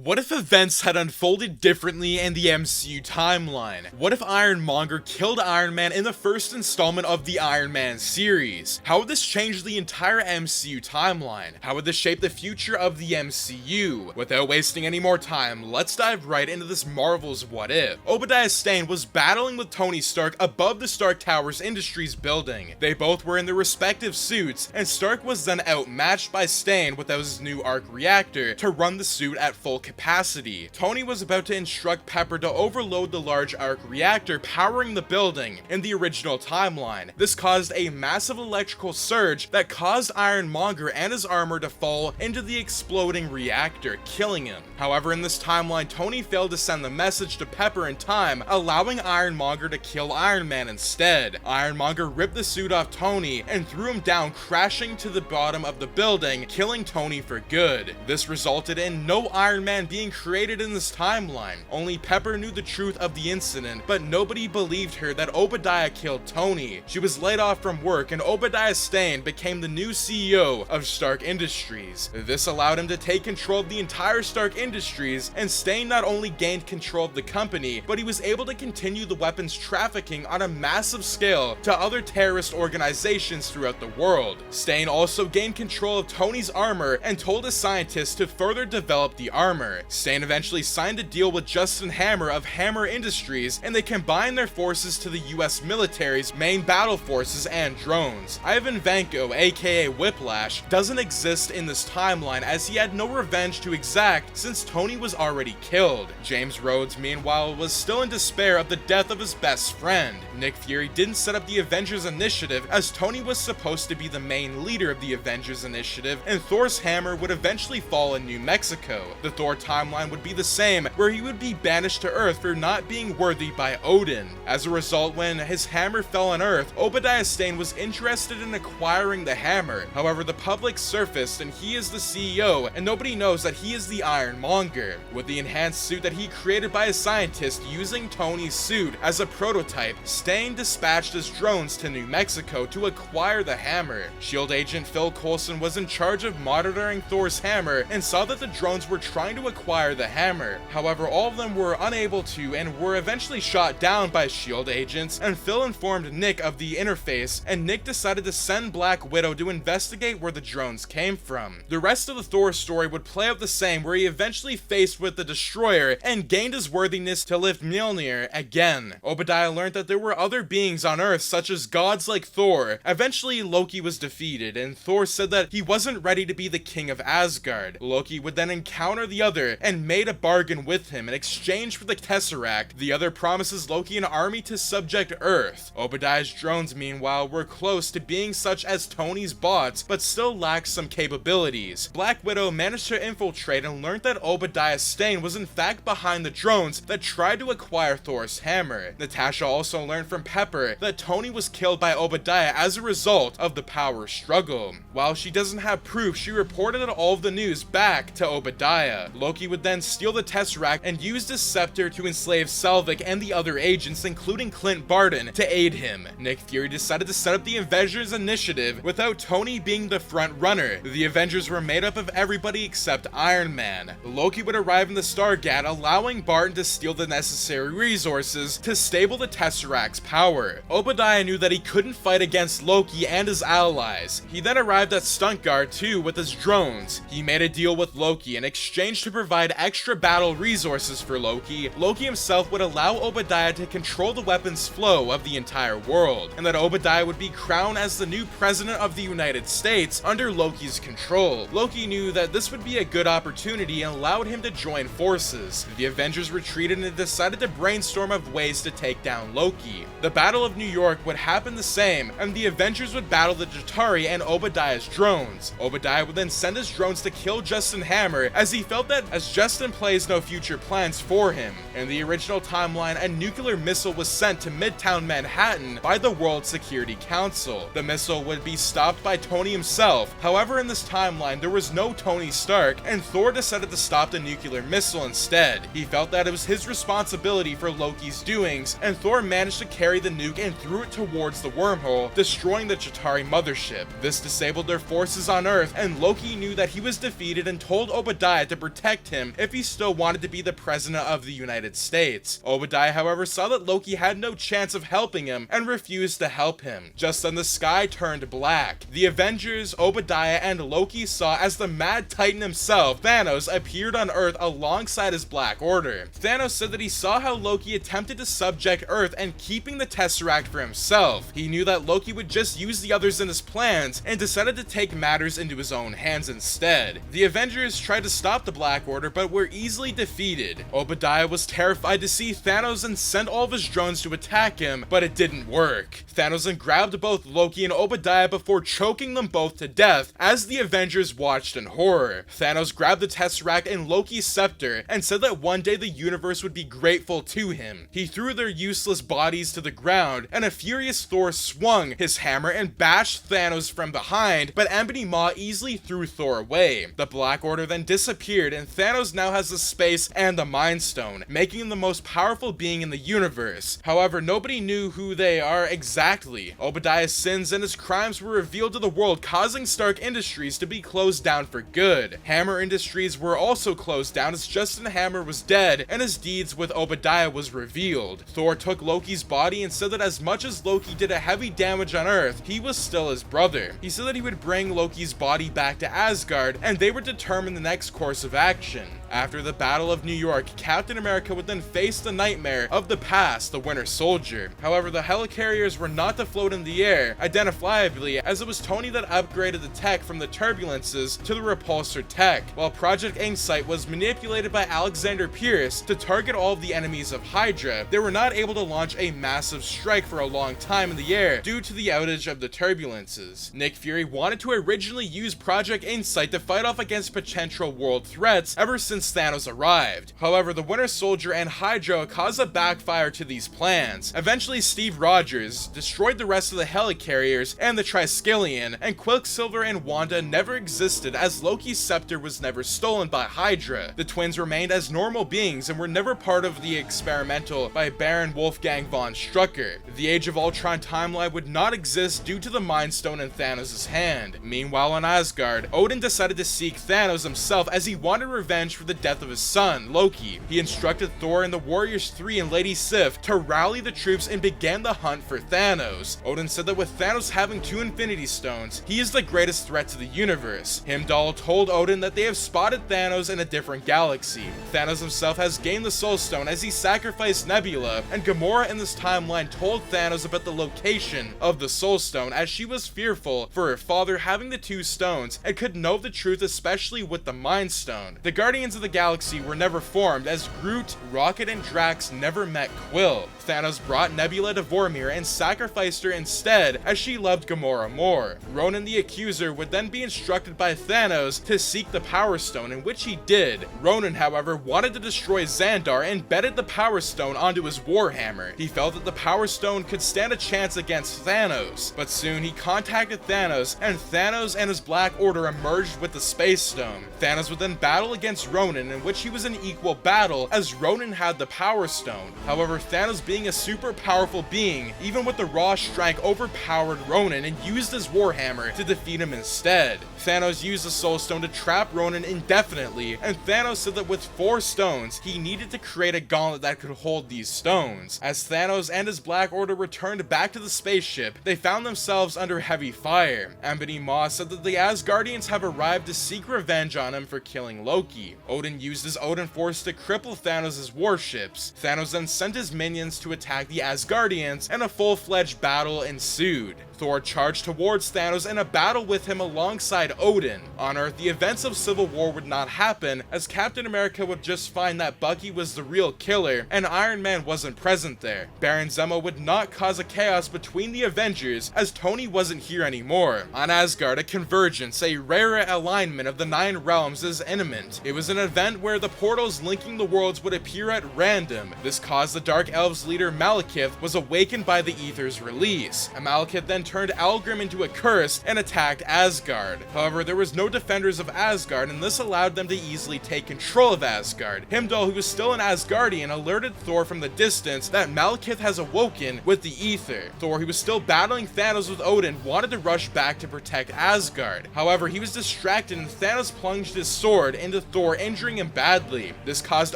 What if events had unfolded differently in the MCU timeline? What if Iron Monger killed Iron Man in the first installment of the Iron Man series? How would this change the entire MCU timeline? How would this shape the future of the MCU? Without wasting any more time, let's dive right into this Marvel's What If. Obadiah Stane was battling with Tony Stark above the Stark Towers Industries building. They both were in their respective suits, and Stark was then outmatched by Stane without his new arc reactor to run the suit at full capacity. Tony was about to instruct Pepper to overload the large arc reactor powering the building in the original timeline. This caused a massive electrical surge that caused Iron Monger and his armor to fall into the exploding reactor, killing him. However, in this timeline, Tony failed to send the message to Pepper in time, allowing Iron Monger to kill Iron Man instead. Iron Monger ripped the suit off Tony and threw him down, crashing to the bottom of the building, killing Tony for good. This resulted in no Iron Man being created in this timeline. Only Pepper knew the truth of the incident, but nobody believed her that Obadiah killed Tony. She was laid off from work, and Obadiah Stane became the new CEO of Stark Industries. This allowed him to take control of the entire Stark Industries, and Stane not only gained control of the company, but he was able to continue the weapons trafficking on a massive scale to other terrorist organizations throughout the world. Stane also gained control of Tony's armor and told his scientists to further develop the armor. Stane eventually signed a deal with Justin Hammer of Hammer Industries, and they combined their forces to the US military's main battle forces and drones. Ivan Vanko, aka Whiplash, doesn't exist in this timeline as he had no revenge to exact since Tony was already killed. James Rhodes, meanwhile, was still in despair of the death of his best friend. Nick Fury didn't set up the Avengers Initiative as Tony was supposed to be the main leader of the Avengers Initiative, and Thor's hammer would eventually fall in New Mexico. The Thor timeline would be the same, where he would be banished to Earth for not being worthy by Odin. As a result, when his hammer fell on Earth, Obadiah Stane was interested in acquiring the hammer. However, the public surfaced and he is the CEO, and nobody knows that he is the Iron Monger. With the enhanced suit that he created by a scientist using Tony's suit as a prototype, Stane dispatched his drones to New Mexico to acquire the hammer. SHIELD agent Phil Coulson was in charge of monitoring Thor's hammer and saw that the drones were trying to acquire the hammer. However, all of them were unable to and were eventually shot down by SHIELD agents, and Phil informed Nick of the interface, and Nick decided to send Black Widow to investigate where the drones came from. The rest of the Thor story would play out the same, where he eventually faced with the Destroyer and gained his worthiness to lift Mjolnir again. Obadiah learned that there were other beings on Earth, such as gods like Thor. Eventually, Loki was defeated, and Thor said that he wasn't ready to be the king of Asgard. Loki would then encounter the other and made a bargain with him in exchange for the Tesseract. The other promises Loki an army to subject Earth. Obadiah's drones, meanwhile, were close to being such as Tony's bots, but still lacked some capabilities. Black Widow managed to infiltrate and learned that Obadiah Stane was in fact behind the drones that tried to acquire Thor's hammer. Natasha also learned from Pepper that Tony was killed by Obadiah as a result of the power struggle. While she doesn't have proof, she reported all of the news back to Obadiah. Loki would then steal the Tesseract and use his scepter to enslave Selvig and the other agents, including Clint Barton, to aid him. Nick Fury decided to set up the Avengers Initiative without Tony being the front runner. The Avengers were made up of everybody except Iron Man. Loki would arrive in the Stargate, allowing Barton to steal the necessary resources to stable the Tesseract's power. Obadiah knew that he couldn't fight against Loki and his allies. He then arrived at Stuttgart too with his drones. He made a deal with Loki in exchange to provide extra battle resources for Loki. Loki himself would allow Obadiah to control the weapons flow of the entire world, and that Obadiah would be crowned as the new president of the United States under Loki's control. Loki knew that this would be a good opportunity and allowed him to join forces. The Avengers retreated and decided to brainstorm of ways to take down Loki. The Battle of New York would happen the same, and the Avengers would battle the Chitauri and Obadiah's drones. Obadiah would then send his drones to kill Justin Hammer, as he felt that as Justin plays no future plans for him. In the original timeline, a nuclear missile was sent to Midtown Manhattan by the World Security Council. The missile would be stopped by Tony himself. However, in this timeline, there was no Tony Stark, and Thor decided to stop the nuclear missile instead. He felt that it was his responsibility for Loki's doings, and Thor managed to carry the nuke and threw it towards the wormhole, destroying the Chitauri mothership. This disabled their forces on Earth, and Loki knew that he was defeated and told Obadiah to protect him if he still wanted to be the president of the United States. Obadiah, however, saw that Loki had no chance of helping him and refused to help him. Just then the sky turned black. The Avengers, Obadiah, and Loki saw as the Mad Titan himself, Thanos, appeared on Earth alongside his Black Order. Thanos said that he saw how Loki attempted to subject Earth and keeping the Tesseract for himself. He knew that Loki would just use the others in his plans and decided to take matters into his own hands instead. The Avengers tried to stop the Black Order but were easily defeated. Obadiah was terrified to see Thanos and sent all of his drones to attack him, but it didn't work. Thanos then grabbed both Loki and Obadiah before choking them both to death as the Avengers watched in horror. Thanos grabbed the Tesseract and Loki's scepter and said that one day the universe would be grateful to him. He threw their useless bodies to the ground, and a furious Thor swung his hammer and bashed Thanos from behind, but Ebony Maw easily threw Thor away. The Black Order then disappeared, and Thanos now has the space and the Mind Stone, making him the most powerful being in the universe. However, nobody knew who they are exactly. Obadiah's sins and his crimes were revealed to the world, causing Stark Industries to be closed down for good. Hammer Industries were also closed down as Justin Hammer was dead and his deeds with Obadiah was revealed. Thor took Loki's body and said that as much as Loki did a heavy damage on Earth, he was still his brother. He said that he would bring Loki's body back to Asgard, and they would determine the next course of action. After the Battle of New York, Captain America would then face the nightmare of the past, the Winter Soldier. However, the helicarriers were not to float in the air, identifiably, as it was Tony that upgraded the tech from the turbulences to the repulsor tech, while Project Insight was manipulated by Alexander Pierce to target all of the enemies of Hydra. They were not able to launch a massive strike for a long time in the air due to the outage of the turbulences. Nick Fury wanted to originally use Project Insight to fight off against potential world threats ever since Thanos arrived. However, the Winter Soldier and Hydra caused a backfire to these plans. Eventually, Steve Rogers destroyed the rest of the helicarriers and the Triskelion, and Quicksilver and Wanda never existed as Loki's scepter was never stolen by Hydra. The twins remained as normal beings and were never part of the experimental by Baron Wolfgang von Strucker. The Age of Ultron timeline would not exist due to the Mind Stone in Thanos' hand. Meanwhile, on Asgard, Odin decided to seek Thanos himself as he wanted revenge for the death of his son, Loki. He instructed Thor and the Warriors 3 and Lady Sif to rally the troops and began the hunt for Thanos. Odin said that with Thanos having 2 Infinity Stones, he is the greatest threat to the universe. Heimdall told Odin that they have spotted Thanos in a different galaxy. Thanos himself has gained the Soul Stone as he sacrificed Nebula, and Gamora in this timeline told Thanos about the location of the Soul Stone as she was fearful for her father having the 2 stones and could know the truth, especially with the Mind Stone. The Guardians of the Galaxy were never formed as Groot, Rocket, and Drax never met Quill. Thanos brought Nebula to Vormir and sacrificed her instead as she loved Gamora more. Ronan the Accuser would then be instructed by Thanos to seek the Power Stone, in which he did. Ronan, however, wanted to destroy Xandar and betted the Power Stone onto his Warhammer. He felt that the Power Stone could stand a chance against Thanos, but soon he contacted Thanos, and Thanos and his Black Order emerged with the Space Stone. Thanos would then battle against Ronan, in which he was in equal battle as Ronan had the Power Stone. However, Thanos, being a super powerful being, even with the raw strength, overpowered Ronan and used his Warhammer to defeat him instead. Thanos used the Soul Stone to trap Ronan indefinitely, and Thanos said that with 4 stones, he needed to create a gauntlet that could hold these stones. As Thanos and his Black Order returned back to the spaceship, they found themselves under heavy fire. Ebony Maw said that the Asgardians have arrived to seek revenge on him for killing Loki. Odin used his Odin Force to cripple Thanos' warships. Thanos then sent his minions to attack the Asgardians, and a full-fledged battle ensued. Thor charged towards Thanos in a battle with him alongside Odin. On Earth, the events of Civil War would not happen, as Captain America would just find that Bucky was the real killer and Iron Man wasn't present there. Baron Zemo would not cause a chaos between the Avengers, as Tony wasn't here anymore. On Asgard, a convergence, a rarer alignment of the 9 realms, is imminent. It was an event where the portals linking the worlds would appear at random. This caused the Dark Elves leader Malekith was awakened by the Aether's release, and Malekith then turned Algrim into a curse and attacked Asgard. However, there was no defenders of Asgard, and this allowed them to easily take control of Asgard. Heimdall, who was still an Asgardian, alerted Thor from the distance that Malekith has awoken with the Aether. Thor, who was still battling Thanos with Odin, wanted to rush back to protect Asgard. However, he was distracted and Thanos plunged his sword into Thor, injuring him badly. This caused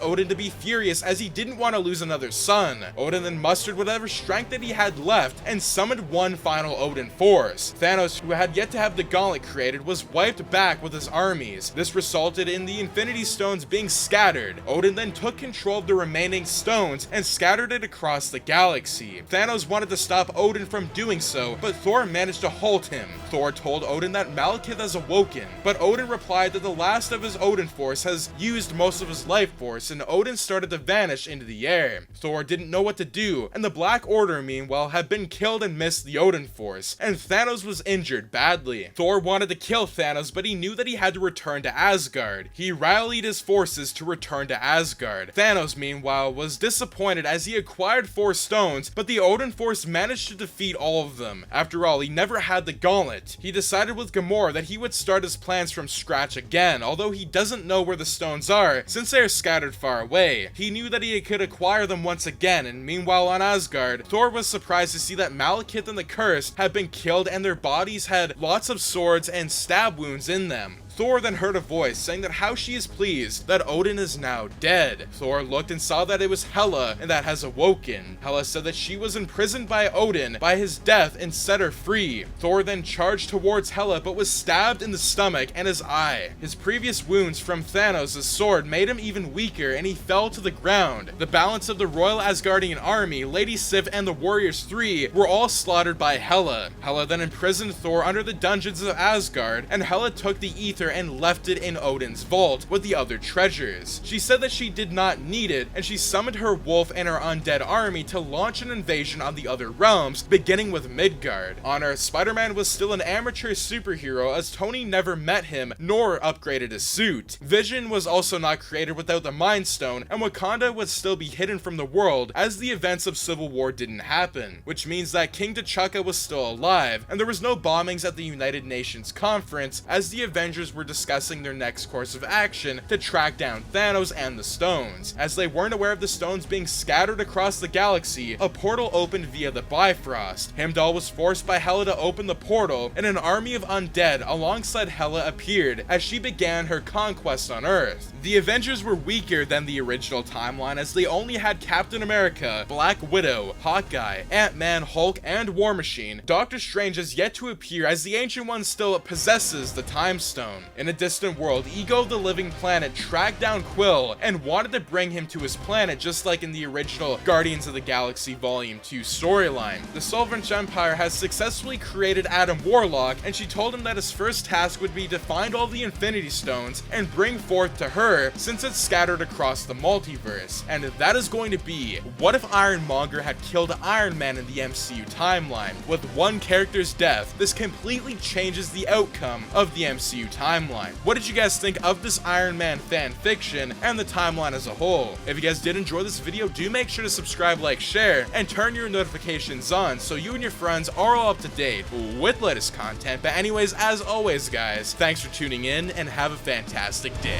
Odin to be furious, as he didn't want to lose another son. Odin then mustered whatever strength that he had left and summoned one final Odin force. Thanos, who had yet to have the gauntlet created, was wiped back with his armies. This resulted in the Infinity Stones being scattered. Odin then took control of the remaining stones and scattered it across the galaxy. Thanos wanted to stop Odin from doing so, but Thor managed to halt him. Thor told Odin that Malekith has awoken, but Odin replied that the last of his Odin force has used most of his life force, and Odin started to vanish into the air. Thor didn't know what to do, and the Black Order, meanwhile, had been killed and missed the Odin force, and Thanos was injured badly. Thor wanted to kill Thanos, but he knew that he had to return to Asgard. He rallied his forces to return to Asgard. Thanos, meanwhile, was disappointed as he acquired 4 stones, but the Odin force managed to defeat all of them. After all, he never had the gauntlet. He decided with Gamora that he would start his plans from scratch again, although he doesn't know where the stones are since they are scattered far away. He knew that he could acquire them once again, and meanwhile on Asgard, Thor was surprised to see that Malekith and the Cursed had been killed and their bodies had lots of swords and stab wounds in them. Thor then heard a voice saying that how she is pleased that Odin is now dead. Thor looked and saw that it was Hela and that has awoken. Hela said that she was imprisoned by Odin by his death and set her free. Thor then charged towards Hela but was stabbed in the stomach and his eye. His previous wounds from Thanos' sword made him even weaker and he fell to the ground. The balance of the Royal Asgardian army, Lady Sif and the Warriors 3 were all slaughtered by Hela. Hela then imprisoned Thor under the dungeons of Asgard, and Hela took the Aether and left it in Odin's vault with the other treasures. She said that she did not need it, and she summoned her wolf and her undead army to launch an invasion on the other realms, beginning with Midgard. On Earth, Spider-Man was still an amateur superhero, as Tony never met him nor upgraded his suit. Vision was also not created without the Mind Stone, and Wakanda would still be hidden from the world as the events of Civil War didn't happen, which means that King T'Chaka was still alive, and there was no bombings at the United Nations conference as the Avengers were discussing their next course of action to track down Thanos and the stones. As they weren't aware of the stones being scattered across the galaxy, a portal opened via the Bifrost. Heimdall was forced by Hela to open the portal, and an army of undead alongside Hela appeared as she began her conquest on Earth. The Avengers were weaker than the original timeline, as they only had Captain America, Black Widow, Hawkeye, Ant-Man, Hulk, and War Machine. Doctor Strange has yet to appear, as the Ancient One still possesses the Time Stone. In a distant world, Ego the Living Planet tracked down Quill and wanted to bring him to his planet, just like in the original Guardians of the Galaxy Volume 2 storyline. The Sylvan's Empire has successfully created Adam Warlock, and she told him that his first task would be to find all the Infinity Stones and bring forth to her, since it's scattered across the multiverse. And that is going to be, what if Iron Monger had killed Iron Man in the MCU timeline? With one character's death, this completely changes the outcome of the MCU timeline. What did you guys think of this Iron Man fan fiction and the timeline as a whole? If you guys did enjoy this video, do make sure to subscribe, like, share, and turn your notifications on so you and your friends are all up to date with latest content. But anyways, as always guys, thanks for tuning in and have a fantastic day.